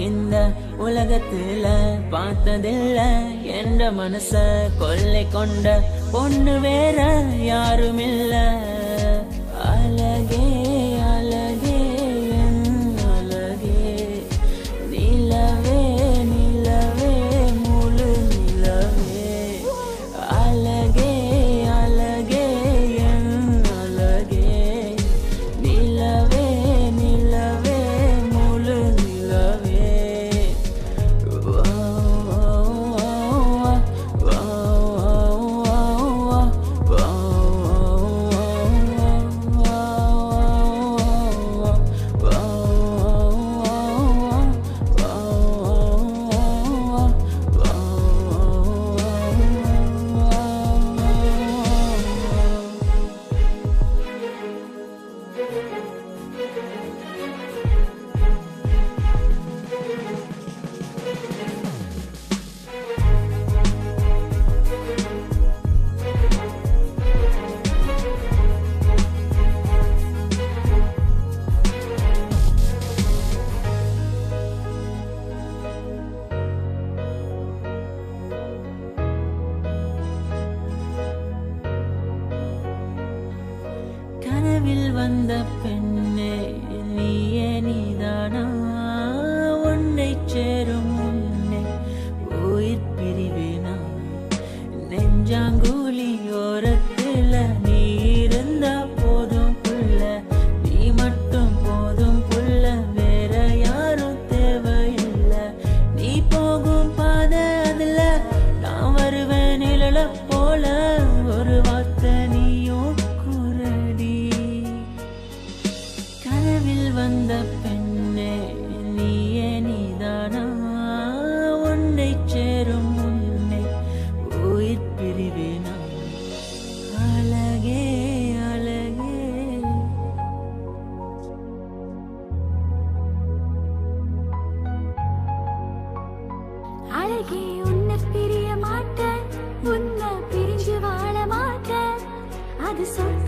இந்த உலகத்துல பார்த்ததில்ல என்ற மனச கொள்ளை கொண்ட பொண்ணு வேற யாருமில்ல. அழகே அழகே என் அழகே நிலவே நிலவே முழு நிலவே. அழகே அழகே என் அழகே நிலவே நிலவே முழு நிலவே. கனவில் வந்த பெண்ணே நீயே நீதானா, உன்னை சேரும் முன்னே உயிர் பிரிவேனா. நெஞ்சாங்குழி ஓரத்துல நீ இருந்தா போதும் புள்ள, நீ மட்டும் போதும் புள்ள, வேற யாரும் தேவையில்லை. நீ போகும் பாதை அதுல நான் வருவேன் நிழல போல, ஒரு வார்த்தை நீயும் குரடி. கனவில் வந்த பெண்ணே நீயே நீதானா, உன்னை சேரும் முன்னே உயிர் பிரிவேனா. அழகே அழகே அழகே உன்னை பிரிய மாட்டேன், உன்னை பிரிஞ்சு வாழ மாட்டேன். அது சொல்